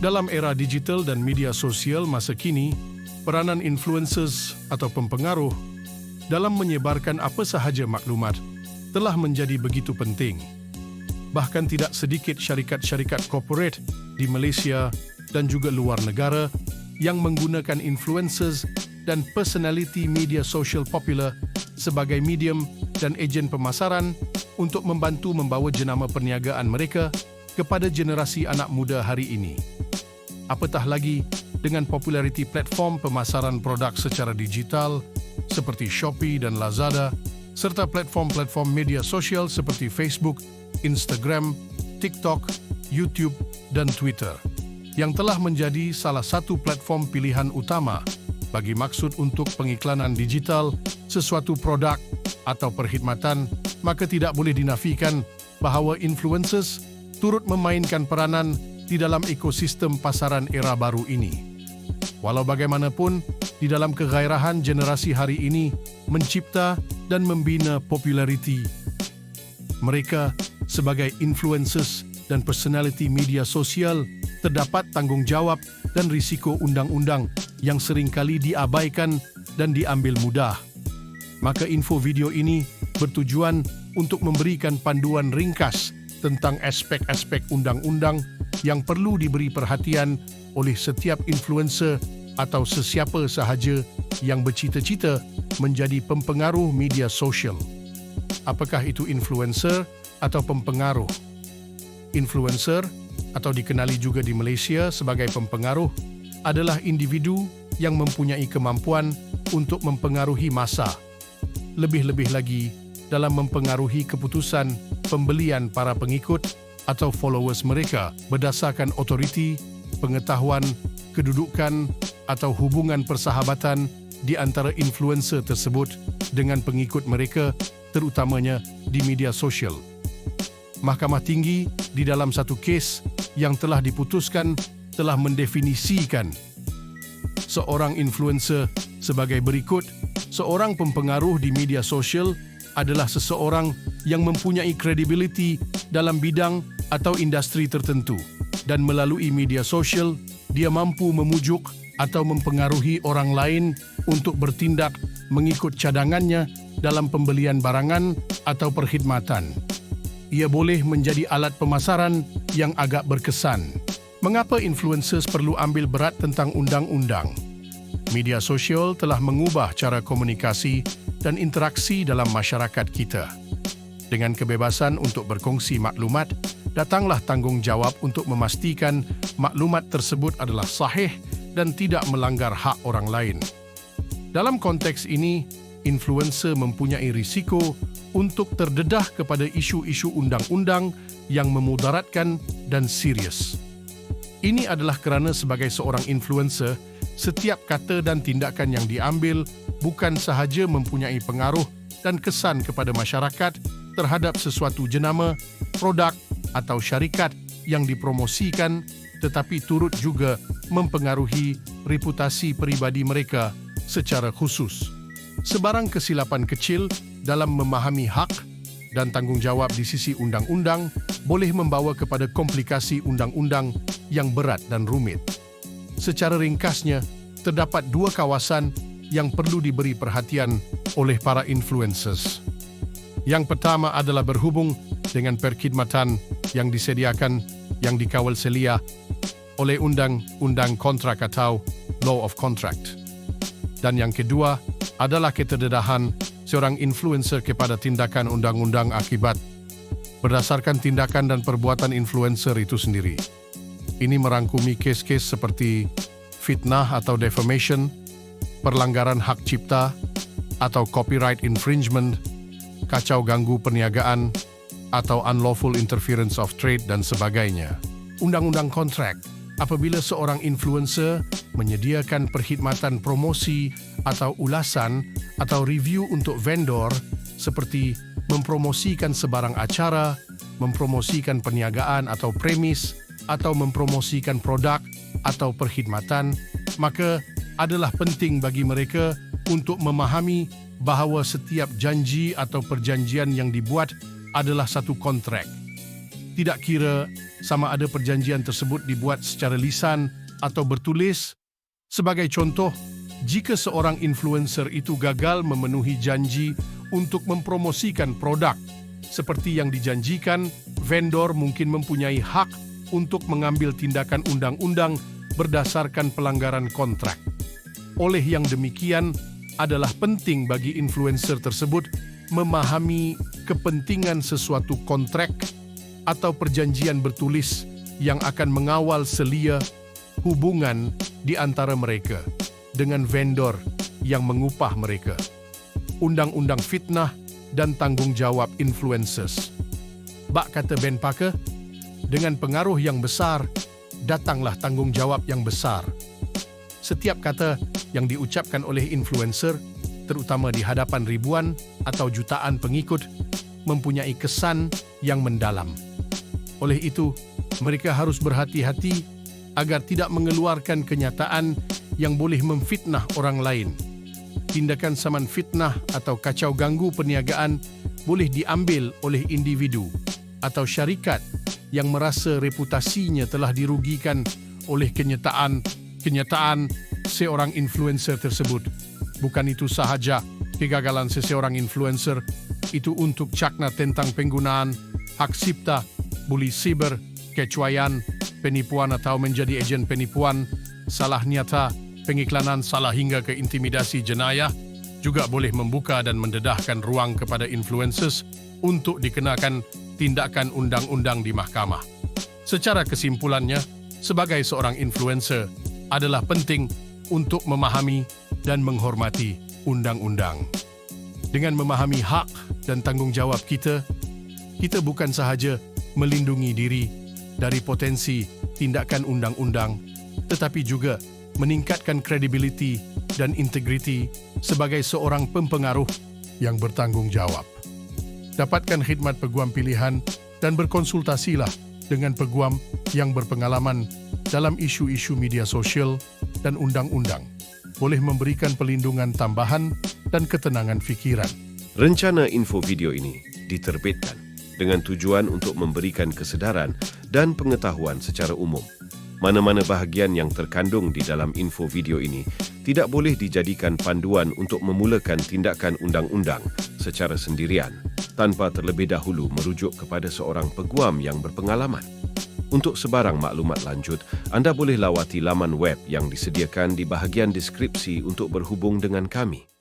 Dalam era digital dan media sosial masa kini, peranan influencers atau pempengaruh dalam menyebarkan apa sahaja maklumat telah menjadi begitu penting. Bahkan tidak sedikit syarikat-syarikat korporat di Malaysia dan juga luar negara yang menggunakan influencers dan personality media sosial popular sebagai medium dan ejen pemasaran untuk membantu membawa jenama perniagaan mereka kepada generasi anak muda hari ini. Apatah lagi dengan populariti platform pemasaran produk secara digital seperti Shopee dan Lazada, serta platform-platform media sosial seperti Facebook, Instagram, TikTok, YouTube, dan Twitter, yang telah menjadi salah satu platform pilihan utama bagi maksud untuk pengiklanan digital sesuatu produk atau perkhidmatan, maka tidak boleh dinafikan bahawa influencers turut memainkan peranan di dalam ekosistem pasaran era baru ini. Walau bagaimanapun, di dalam kegairahan generasi hari ini mencipta dan membina populariti, mereka sebagai influencers dan personality media sosial terdapat tanggungjawab dan risiko undang-undang yang seringkali diabaikan dan diambil mudah. Maka info video ini bertujuan untuk memberikan panduan ringkas tentang aspek-aspek undang-undang yang perlu diberi perhatian oleh setiap influencer atau sesiapa sahaja yang bercita-cita menjadi pempengaruh media sosial. Apakah itu influencer atau pempengaruh? Influencer atau dikenali juga di Malaysia sebagai pempengaruh adalah individu yang mempunyai kemampuan untuk mempengaruhi massa. Lebih-lebih lagi dalam mempengaruhi keputusan pembelian para pengikut atau followers mereka berdasarkan otoriti, pengetahuan, kedudukan atau hubungan persahabatan di antara influencer tersebut dengan pengikut mereka, terutamanya di media sosial. Mahkamah Tinggi di dalam satu kes yang telah diputuskan telah mendefinisikan seorang influencer sebagai berikut: seorang pempengaruh di media sosial adalah seseorang yang mempunyai kredibiliti dalam bidang atau industri tertentu dan melalui media sosial dia mampu memujuk atau mempengaruhi orang lain untuk bertindak mengikut cadangannya dalam pembelian barangan atau perkhidmatan. Ia boleh menjadi alat pemasaran yang agak berkesan. Mengapa influencers perlu ambil berat tentang undang-undang? Media sosial telah mengubah cara komunikasi dan interaksi dalam masyarakat kita. Dengan kebebasan untuk berkongsi maklumat, datanglah tanggungjawab untuk memastikan maklumat tersebut adalah sahih dan tidak melanggar hak orang lain. Dalam konteks ini, influencer mempunyai risiko untuk terdedah kepada isu-isu undang-undang yang memudaratkan dan serius. Ini adalah kerana sebagai seorang influencer, setiap kata dan tindakan yang diambil bukan sahaja mempunyai pengaruh dan kesan kepada masyarakat terhadap sesuatu jenama, produk atau syarikat yang dipromosikan, tetapi turut juga mempengaruhi reputasi peribadi mereka secara khusus. Sebarang kesilapan kecil dalam memahami hak dan tanggungjawab di sisi undang-undang boleh membawa kepada komplikasi undang-undang yang berat dan rumit. Secara ringkasnya, terdapat dua kawasan yang perlu diberi perhatian oleh para influencers. Yang pertama adalah berhubung dengan perkhidmatan yang disediakan yang dikawal selia oleh undang-undang kontrak atau law of contract. Dan yang kedua adalah keterdedahan seorang influencer kepada tindakan undang-undang akibat berdasarkan tindakan dan perbuatan influencer itu sendiri. Ini merangkumi kes-kes seperti fitnah atau defamation, perlanggaran hak cipta atau copyright infringement, kacau ganggu perniagaan atau unlawful interference of trade dan sebagainya. Undang-undang kontrak, apabila seorang influencer menyediakan perkhidmatan promosi atau ulasan atau review untuk vendor seperti mempromosikan sebarang acara, mempromosikan perniagaan atau premis, atau mempromosikan produk atau perkhidmatan, maka adalah penting bagi mereka untuk memahami bahawa setiap janji atau perjanjian yang dibuat adalah satu kontrak. Tidak kira sama ada perjanjian tersebut dibuat secara lisan atau bertulis. Sebagai contoh, jika seorang influencer itu gagal memenuhi janji untuk mempromosikan produk seperti yang dijanjikan, vendor mungkin mempunyai hak untuk mengambil tindakan undang-undang berdasarkan pelanggaran kontrak. Oleh yang demikian, adalah penting bagi influencer tersebut memahami kepentingan sesuatu kontrak atau perjanjian bertulis yang akan mengawal selia hubungan di antara mereka dengan vendor yang mengupah mereka. Undang-undang fitnah dan tanggung jawab influencers. Bak kata Ben Parker, dengan pengaruh yang besar, datanglah tanggung jawab yang besar. Setiap kata yang diucapkan oleh influencer, terutama di hadapan ribuan atau jutaan pengikut, mempunyai kesan yang mendalam. Oleh itu, mereka harus berhati-hati agar tidak mengeluarkan kenyataan yang boleh memfitnah orang lain. Tindakan saman fitnah atau kacau ganggu perniagaan boleh diambil oleh individu atau syarikat yang merasa reputasinya telah dirugikan oleh kenyataan seorang influencer tersebut. Bukan itu sahaja, kegagalan seseorang influencer itu untuk cakna tentang penggunaan hak cipta, buli siber, kecuaian, penipuan atau menjadi ejen penipuan, salah nyata, pengiklanan salah hingga ke intimidasi jenayah juga boleh membuka dan mendedahkan ruang kepada influencers untuk dikenakan tindakan undang-undang di mahkamah. Secara kesimpulannya, sebagai seorang influencer adalah penting untuk memahami dan menghormati undang-undang. Dengan memahami hak dan tanggung jawab kita bukan sahaja melindungi diri dari potensi tindakan undang-undang, tetapi juga meningkatkan kredibiliti dan integriti sebagai seorang pempengaruh yang bertanggung jawab. Dapatkan khidmat peguam pilihan dan berkonsultasilah dengan peguam yang berpengalaman dalam isu-isu media sosial dan undang-undang. Boleh memberikan pelindungan tambahan dan ketenangan fikiran. Rencana info video ini diterbitkan dengan tujuan untuk memberikan kesedaran dan pengetahuan secara umum. Mana-mana bahagian yang terkandung di dalam info video ini tidak boleh dijadikan panduan untuk memulakan tindakan undang-undang secara sendirian tanpa terlebih dahulu merujuk kepada seorang peguam yang berpengalaman. Untuk sebarang maklumat lanjut, anda boleh lawati laman web yang disediakan di bahagian deskripsi untuk berhubung dengan kami.